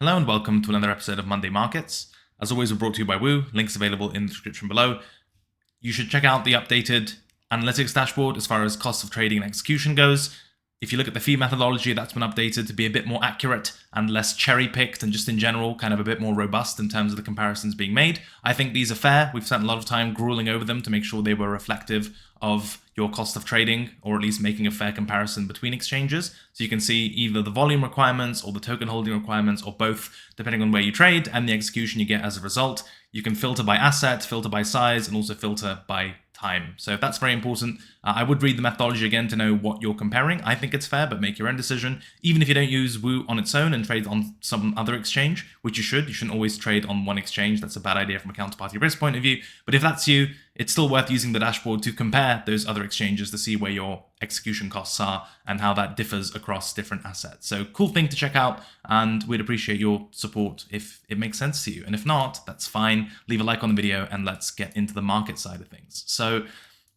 Hello and welcome to another episode of Monday Markets. As always, we're brought to you by Woo. Links available in the description below. You should check out the updated analytics dashboard as far as cost of trading and execution goes. If you look at the fee methodology, that's been updated to be a bit more accurate and less cherry-picked and just in general kind of a bit more robust in terms of the comparisons being made. I think these are fair. We've spent a lot of time grueling over them to make sure they were reflective of your cost of trading, or at least making a fair comparison between exchanges. So you can see either the volume requirements or the token holding requirements or both, depending on where you trade and the execution you get as a result. You can filter by asset, filter by size, and also filter by time. So that's very important. I would read the methodology again to know what you're comparing. I think it's fair, but make your own decision. Even if you don't use Woo on its own and trade on some other exchange, which you shouldn't always trade on one exchange. That's a bad idea from a counterparty risk point of view. But if that's you, it's still worth using the dashboard to compare those other exchanges to see where your execution costs are and how that differs across different assets. So cool thing to check out, and we'd appreciate your support if it makes sense to you. And if not, that's fine. Leave a like on the video and let's get into the market side of things. So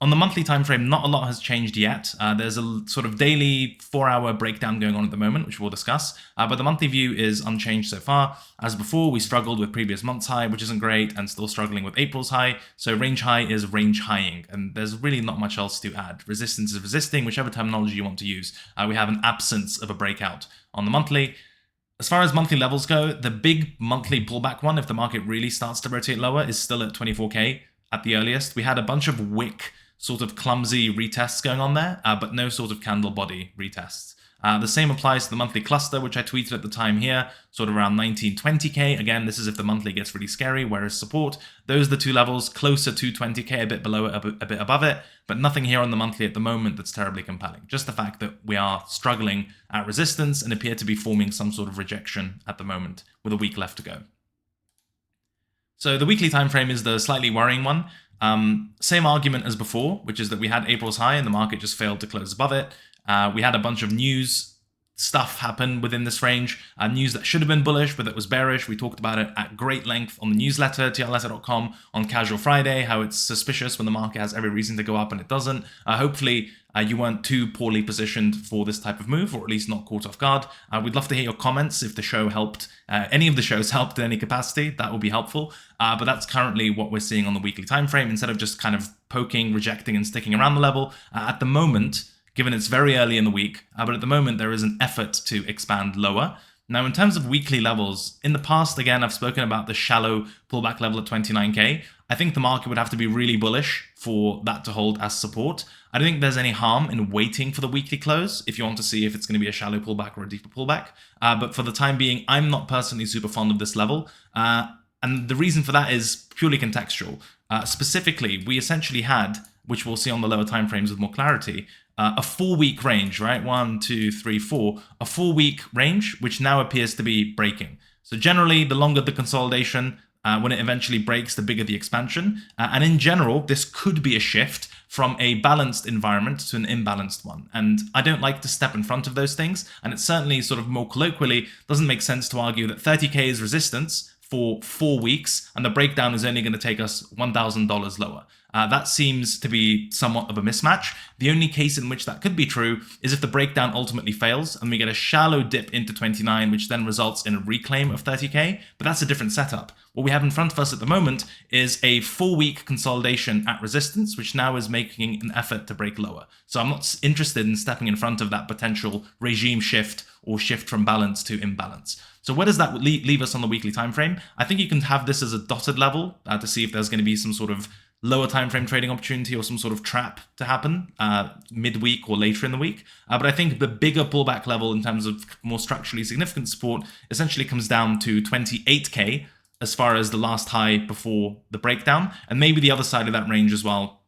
on the monthly time frame, not a lot has changed yet. There's a sort of daily 4-hour breakdown going on at the moment, which we'll discuss. But the monthly view is unchanged so far. As before, we struggled with previous month's high, which isn't great, and still struggling with April's high. So range high is range highing, and there's really not much else to add. Resistance is resisting, whichever terminology you want to use. We have an absence of a breakout on the monthly. As far as monthly levels go, the big monthly pullback one, if the market really starts to rotate lower, is still at 24K at the earliest. We had a bunch of wick sort of clumsy retests going on there, but no sort of candle body retests. The same applies to the monthly cluster, which I tweeted at the time here, sort of around 19-20K. Again, this is if the monthly gets really scary, whereas support, those are the two levels, closer to 20K, a bit below it, a bit above it, but nothing here on the monthly at the moment that's terribly compelling. Just the fact that we are struggling at resistance and appear to be forming some sort of rejection at the moment, with a week left to go. So the weekly time frame is the slightly worrying one. Same argument as before, which is that we had April's high and the market just failed to close above it. We had a bunch of news stuff happen within this range, news that should have been bullish, but that was bearish. We talked about it at great length on the newsletter, trletter.com, on Casual Friday, how it's suspicious when the market has every reason to go up and it doesn't. Hopefully, you weren't too poorly positioned for this type of move, or at least not caught off guard. We'd love to hear your comments if the show helped, any of the shows helped in any capacity. That would be helpful. But that's currently what we're seeing on the weekly time frame, instead of just kind of poking, rejecting, and sticking around the level. At the moment, given it's very early in the week, but at the moment there is an effort to expand lower. Now, in terms of weekly levels, in the past, again, I've spoken about the shallow pullback level at 29K. I think the market would have to be really bullish for that to hold as support. I don't think there's any harm in waiting for the weekly close if you want to see if it's going to be a shallow pullback or a deeper pullback. But for the time being, I'm not personally super fond of this level. And the reason for that is purely contextual. Specifically, we essentially had, which we'll see on the lower timeframes with more clarity, a 4-week range, right? 1, 2, 3, 4. A 4-week range, which now appears to be breaking. So generally, the longer the consolidation, when it eventually breaks, the bigger the expansion. And in general, this could be a shift from a balanced environment to an imbalanced one. And I don't like to step in front of those things. And it certainly, sort of more colloquially, doesn't make sense to argue that 30K is resistance for 4 weeks, and the breakdown is only going to take us $1,000 lower. That seems to be somewhat of a mismatch. The only case in which that could be true is if the breakdown ultimately fails and we get a shallow dip into 29, which then results in a reclaim of 30K, but that's a different setup. What we have in front of us at the moment is a 4-week consolidation at resistance, which now is making an effort to break lower. So I'm not interested in stepping in front of that potential regime shift or shift from balance to imbalance. So where does that leave us on the weekly time frame? I think you can have this as a dotted level to see if there's going to be some sort of lower time frame trading opportunity or some sort of trap to happen midweek or later in the week. But I think the bigger pullback level in terms of more structurally significant support essentially comes down to 28K as far as the last high before the breakdown, and maybe the other side of that range as well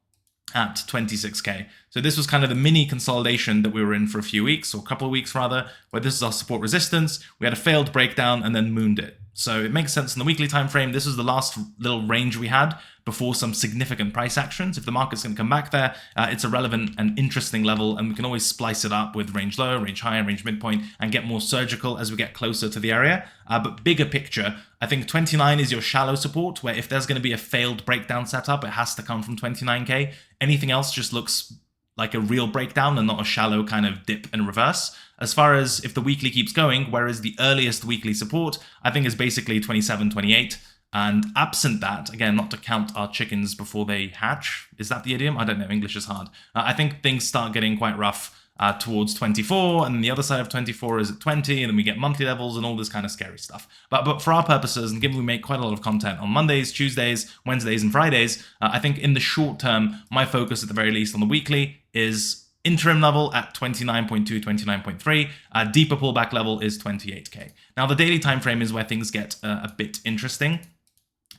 at 26K. So this was kind of the mini consolidation that we were in for a few weeks, or a couple of weeks rather, where this is our support resistance. We had a failed breakdown and then mooned it. So it makes sense in the weekly time frame. This is the last little range we had before some significant price actions. If the market's going to come back there, it's a relevant and interesting level, and we can always splice it up with range low, range high, and range midpoint, and get more surgical as we get closer to the area. But bigger picture, I think 29 is your shallow support, where if there's going to be a failed breakdown setup, it has to come from 29K. Anything else just looks like a real breakdown and not a shallow kind of dip and reverse. As far as if the weekly keeps going, whereas the earliest weekly support, I think is basically 27, 28. And absent that, again, not to count our chickens before they hatch. Is that the idiom? I don't know. English is hard. I think things start getting quite rough towards 24, and then the other side of 24 is at 20, and then we get monthly levels and all this kind of scary stuff. But for our purposes, and given we make quite a lot of content on Mondays, Tuesdays, Wednesdays, and Fridays, I think in the short term, my focus at the very least on the weekly is interim level at 29.2, 29.3. Deeper pullback level is 28k. Now, the daily time frame is where things get a bit interesting.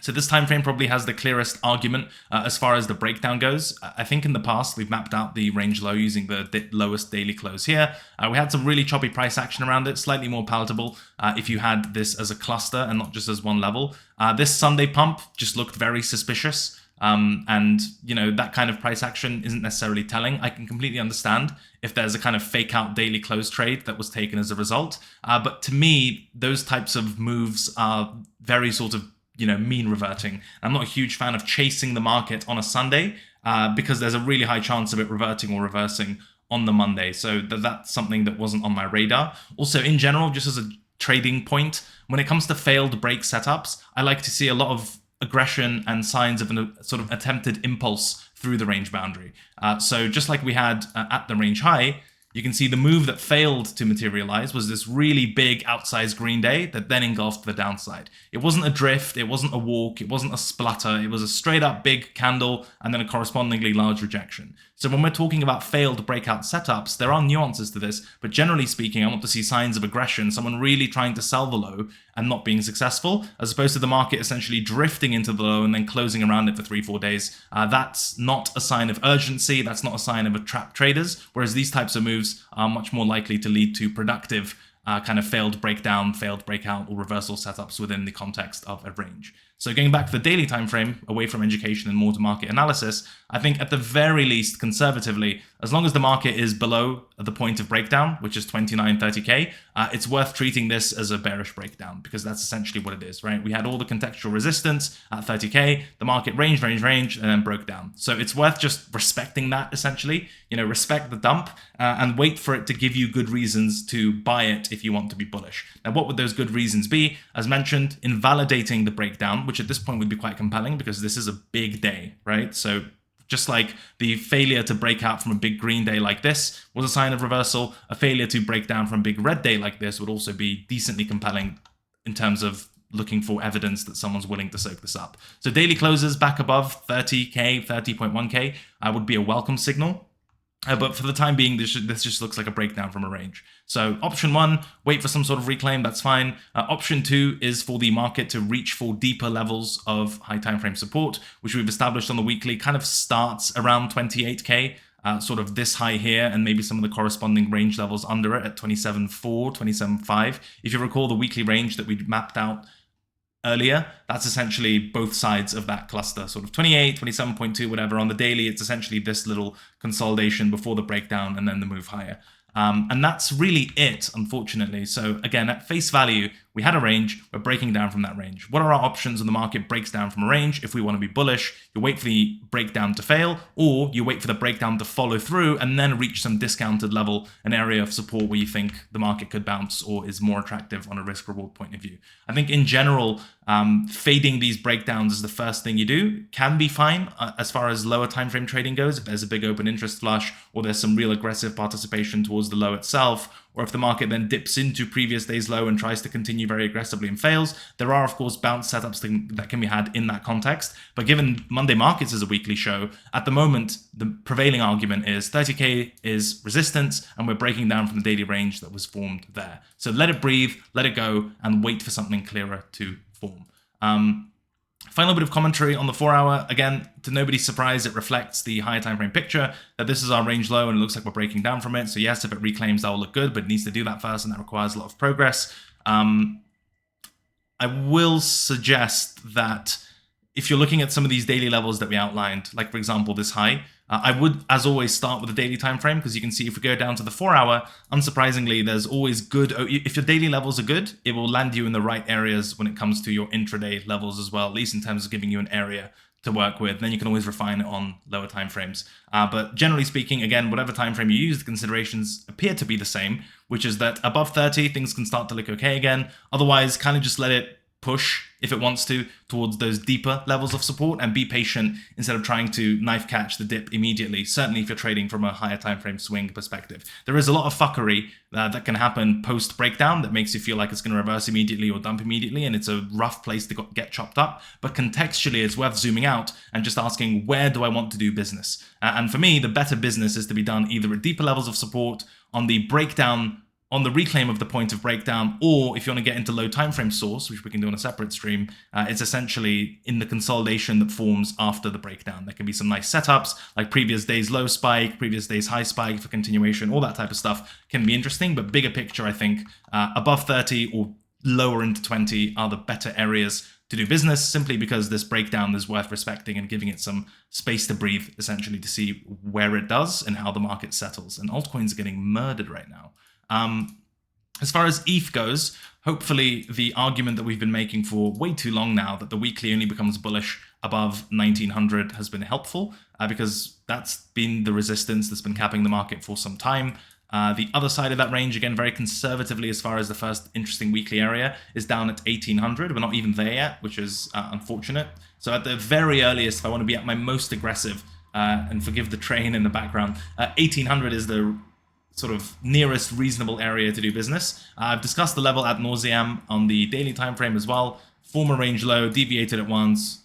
So this time frame probably has the clearest argument as far as the breakdown goes. I think in the past, we've mapped out the range low using the lowest daily close here. We had some really choppy price action around it, slightly more palatable if you had this as a cluster and not just as one level. This Sunday pump just looked very suspicious. And, you know, that kind of price action isn't necessarily telling. I can completely understand if there's a kind of fake out daily close trade that was taken as a result. But to me, those types of moves are very sort of, you know, mean reverting. I'm not a huge fan of chasing the market on a Sunday because there's a really high chance of it reverting or reversing on the Monday. So that's something that wasn't on my radar. Also, in general, just as a trading point, when it comes to failed break setups, I like to see a lot of aggression and signs of a sort of attempted impulse through the range boundary. So just like we had at the range high, you can see the move that failed to materialize was this really big outsized green day that then engulfed the downside. It wasn't a drift, it wasn't a walk, it wasn't a splutter, it was a straight up big candle and then a correspondingly large rejection. So when we're talking about failed breakout setups, there are nuances to this, but generally speaking, I want to see signs of aggression, someone really trying to sell the low and not being successful, as opposed to the market essentially drifting into the low and then closing around it for 3-4 days. That's not a sign of urgency, that's not a sign of trapped traders, whereas these types of moves are much more likely to lead to productive kind of failed breakdown, failed breakout, or reversal setups within the context of a range. So going back to the daily time frame, away from education and more to market analysis, I think at the very least, conservatively, as long as the market is below the point of breakdown, which is 29, 30k, it's worth treating this as a bearish breakdown because that's essentially what it is, right? We had all the contextual resistance at 30k, the market ranged, and then broke down. So it's worth just respecting that essentially, you know, respect the dump and wait for it to give you good reasons to buy it if you want to be bullish. Now, what would those good reasons be? As mentioned, invalidating the breakdown, which at this point would be quite compelling because this is a big day, right? So just like the failure to break out from a big green day like this was a sign of reversal, a failure to break down from a big red day like this would also be decently compelling in terms of looking for evidence that someone's willing to soak this up. So daily closes back above 30k, 30.1k would be a welcome signal. But for the time being, this just looks like a breakdown from a range. So option one, wait for some sort of reclaim, that's fine. Option two is for the market to reach for deeper levels of high time frame support, which we've established on the weekly, kind of starts around 28k, sort of this high here, and maybe some of the corresponding range levels under it at 27.4, 27.5. If you recall the weekly range that we mapped out earlier, that's essentially both sides of that cluster, sort of 28, 27.2, whatever. On the daily, it's essentially this little consolidation before the breakdown and then the move higher. And that's really it, unfortunately. So again, at face value, we had a range, we're breaking down from that range. What are our options when the market breaks down from a range? If we want to be bullish, you wait for the breakdown to fail, or you wait for the breakdown to follow through and then reach some discounted level, an area of support where you think the market could bounce or is more attractive on a risk-reward point of view. I think in general, fading these breakdowns is the first thing you do can be fine as far as lower time frame trading goes. If there's a big open interest flush or there's some real aggressive participation towards the low itself, or if the market then dips into previous day's low and tries to continue very aggressively and fails, there are, of course, bounce setups that can be had in that context. But given Monday markets is a weekly show, at the moment, the prevailing argument is 30k is resistance, and we're breaking down from the daily range that was formed there. So let it breathe, let it go, and wait for something clearer to form. Final bit of commentary on the 4-hour. Again, to nobody's surprise, it reflects the higher time frame picture that this is our range low and it looks like we're breaking down from it. So yes, if it reclaims, that will look good, but it needs to do that first and that requires a lot of progress. I will suggest that if you're looking at some of these daily levels that we outlined, like for example, this high, I would, as always, start with the daily time frame because you can see if we go down to the 4-hour, unsurprisingly, there's always good. If your daily levels are good, it will land you in the right areas when it comes to your intraday levels as well, at least in terms of giving you an area to work with, then you can always refine it on lower timeframes. But generally speaking, again, whatever timeframe you use, the considerations appear to be the same, which is that above 30, things can start to look okay again. Otherwise, kind of just let it push, if it wants to, towards those deeper levels of support and be patient instead of trying to knife catch the dip immediately, certainly if you're trading from a higher time frame swing perspective. There is a lot of fuckery that can happen post breakdown that makes you feel like it's going to reverse immediately or dump immediately, and it's a rough place to get chopped up. But contextually, it's worth zooming out and just asking, where do I want to do business? And for me, the better business is to be done either at deeper levels of support, on the breakdown, on the reclaim of the point of breakdown, or if you want to get into low time frame source, which we can do on a separate stream, it's essentially in the consolidation that forms after the breakdown. There can be some nice setups, like previous day's low spike, previous day's high spike for continuation, all that type of stuff can be interesting, but bigger picture, I think, above 30 or lower into 20 are the better areas to do business, simply because this breakdown is worth respecting and giving it some space to breathe, essentially, to see where it does and how the market settles. And altcoins are getting murdered right now. As far as ETH goes, hopefully the argument that we've been making for way too long now, that the weekly only becomes bullish above 1900, has been helpful, because that's been the resistance that's been capping the market for some time. The other side of that range, again, very conservatively as far as the first interesting weekly area, is down at 1800. We're not even there yet, which is unfortunate. So at the very earliest, if I want to be at my most aggressive, and forgive the train in the background, 1800 is the sort of nearest reasonable area to do business. I've discussed the level ad nauseam on the daily time frame as well. Former range low, deviated at once,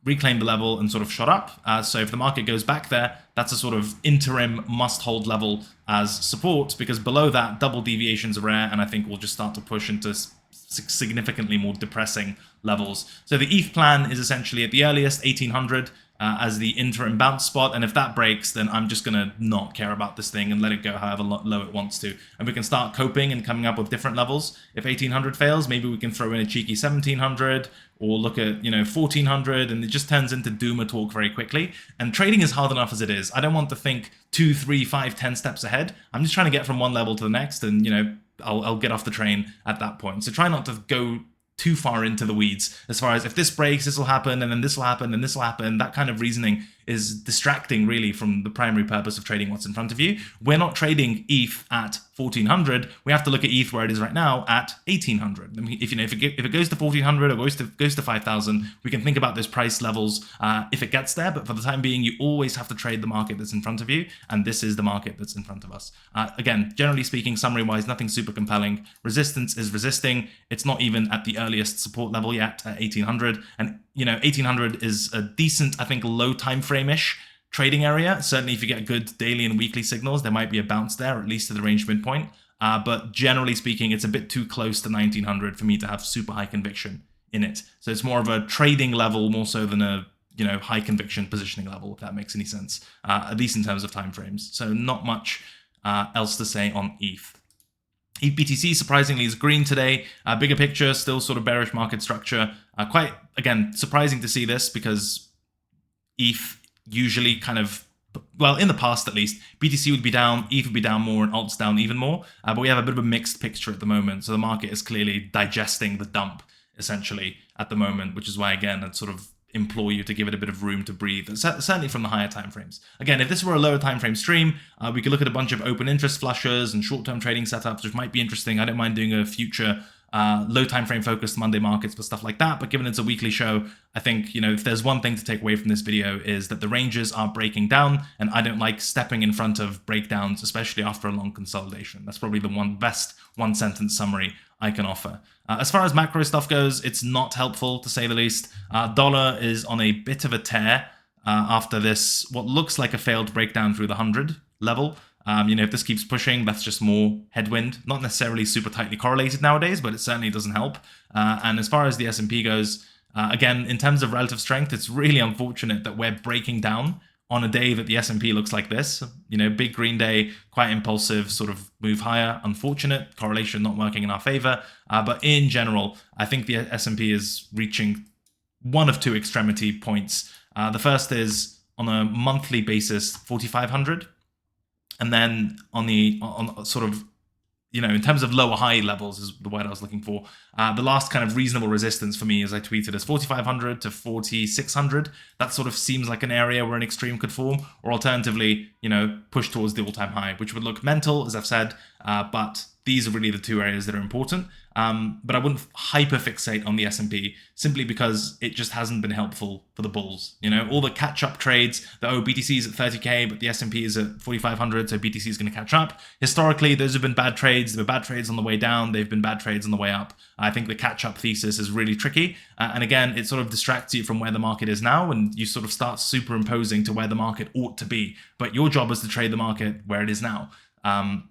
reclaimed the level and sort of shot up. So if the market goes back there, that's a sort of interim must-hold level as support, because below that, double deviations are rare, and I think we'll just start to push into significantly more depressing levels. So the ETH plan is essentially at the earliest 1800 as the interim bounce spot, and if that breaks, then I'm just going to not care about this thing and let it go however low it wants to, and we can start coping and coming up with different levels. If 1800 fails, maybe we can throw in a cheeky 1700 or look at 1400, and it just turns into doomer talk very quickly. And trading is hard enough as it is. I don't want to think 2, 3, 5, 10 steps ahead. I'm just trying to get from one level to the next, and I'll get off the train at that point. So try not to go too far into the weeds as far as, if this breaks, this will happen, and then this will happen, and this will happen. That kind of reasoning is distracting really from the primary purpose of trading what's in front of you. We're not trading ETH at 1400. We have to look at ETH where it is right now at 1800. I mean, if it goes to 1400 or goes to 5000, we can think about those price levels if it gets there. But for the time being, you always have to trade the market that's in front of you, and this is the market that's in front of us. Again, generally speaking, summary-wise, nothing super compelling. Resistance is resisting. It's not even at the earliest support level yet at 1800, and 1800 is a decent, I think, low time frame-ish trading area. Certainly if you get good daily and weekly signals, there might be a bounce there, at least to the range midpoint. But generally speaking, it's a bit too close to 1900 for me to have super high conviction in it. So it's more of a trading level more so than a high conviction positioning level, if that makes any sense, at least in terms of timeframes. So not much else to say on ETH. ETH BTC surprisingly is green today. Bigger picture, still sort of bearish market structure. Quite, again, surprising to see this, because ETH usually kind of, well, in the past at least, BTC would be down, ETH would be down more, and alt's down even more. But we have a bit of a mixed picture at the moment. So the market is clearly digesting the dump, essentially, at the moment, which is why, again, I'd sort of implore you to give it a bit of room to breathe, certainly from the higher timeframes. Again, if this were a lower timeframe stream, we could look at a bunch of open interest flushes and short-term trading setups, which might be interesting. I don't mind doing a future low timeframe focused Monday markets for stuff like that. But given it's a weekly show, I think, if there's one thing to take away from this video is that the ranges are breaking down, and I don't like stepping in front of breakdowns, especially after a long consolidation. That's probably the best one-sentence summary I can offer. As far as macro stuff goes, it's not helpful, to say the least. Dollar is on a bit of a tear after this, what looks like a failed breakdown through the 100 level. If this keeps pushing, that's just more headwind. Not necessarily super tightly correlated nowadays, but it certainly doesn't help. And as far as the S&P goes, again, in terms of relative strength, it's really unfortunate that we're breaking down on a day that the S&P looks like this. Big green day, quite impulsive, sort of move higher. Unfortunate, correlation not working in our favor. But in general, I think the S&P is reaching one of two extremity points. The first is on a monthly basis, 4,500. And then on sort of in terms of lower high levels is the word I was looking for. The last kind of reasonable resistance for me, as I tweeted, is 4,500 to 4,600. That sort of seems like an area where an extreme could form, or alternatively, push towards the all-time high, which would look mental, as I've said, but these are really the two areas that are important. But I wouldn't hyper-fixate on the S&P simply because it just hasn't been helpful for the bulls. All the catch-up trades, BTC is at 30K, but the S&P is at 4,500, so BTC is going to catch up. Historically, those have been bad trades. There were bad trades on the way down. They've been bad trades on the way up. I think the catch-up thesis is really tricky. And again, it sort of distracts you from where the market is now, and you sort of start superimposing to where the market ought to be. But your job is to trade the market where it is now.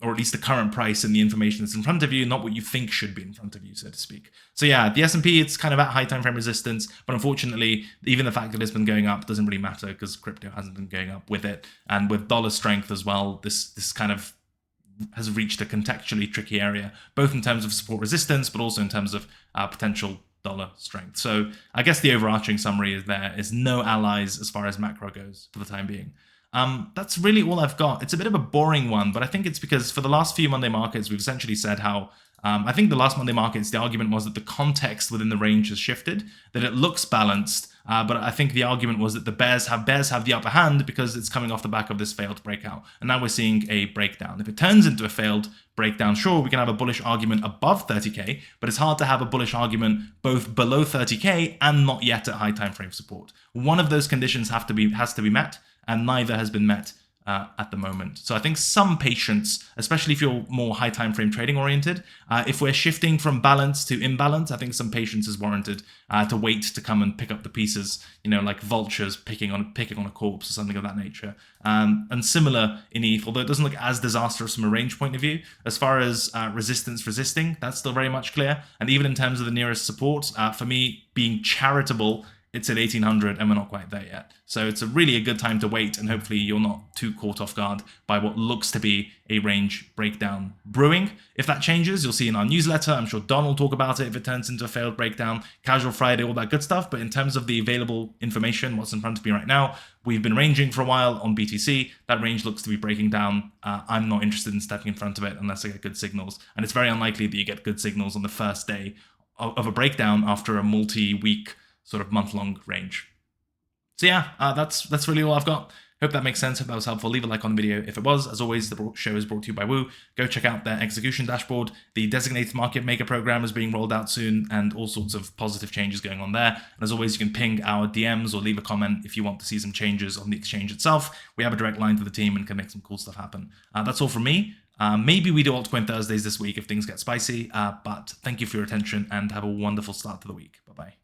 Or at least the current price and the information that's in front of you, not what you think should be in front of you, so to speak. So yeah, the S&P, it's kind of at high time frame resistance, but unfortunately, even the fact that it's been going up doesn't really matter because crypto hasn't been going up with it. And with dollar strength as well, this kind of has reached a contextually tricky area, both in terms of support resistance, but also in terms of potential dollar strength. So I guess the overarching summary is no allies as far as macro goes for the time being. That's really all I've got. It's a bit of a boring one, but I think it's because for the last few Monday markets, we've essentially said how, I think the last Monday markets, the argument was that the context within the range has shifted, that it looks balanced, but I think the argument was that the bears have the upper hand because it's coming off the back of this failed breakout. And now we're seeing a breakdown. If it turns into a failed breakdown, sure, we can have a bullish argument above 30K, but it's hard to have a bullish argument both below 30K and not yet at high time frame support. One of those conditions has to be met, and neither has been met at the moment. So I think some patience, especially if you're more high time frame trading oriented, if we're shifting from balance to imbalance, I think some patience is warranted to wait to come and pick up the pieces, like vultures picking on a corpse or something of that nature. And similar in ETH, although it doesn't look as disastrous from a range point of view, as far as resistance resisting, that's still very much clear. And even in terms of the nearest support, for me, being charitable, it's at 1800 and we're not quite there yet. So it's really a good time to wait, and hopefully you're not too caught off guard by what looks to be a range breakdown brewing. If that changes, you'll see in our newsletter. I'm sure Don will talk about it if it turns into a failed breakdown, casual Friday, all that good stuff. But in terms of the available information, what's in front of me right now, we've been ranging for a while on BTC. That range looks to be breaking down. I'm not interested in stepping in front of it unless I get good signals. And it's very unlikely that you get good signals on the first day of a breakdown after a multi-week sort of month-long range. So yeah, that's really all I've got. Hope that makes sense. Hope that was helpful. Leave a like on the video if it was. As always, the show is brought to you by Woo. Go check out their execution dashboard. The designated market maker program is being rolled out soon, and all sorts of positive changes going on there. And as always, you can ping our DMs or leave a comment if you want to see some changes on the exchange itself. We have a direct line to the team and can make some cool stuff happen. That's all from me. Maybe we do altcoin Thursdays this week if things get spicy, but thank you for your attention and have a wonderful start to the week. Bye-bye.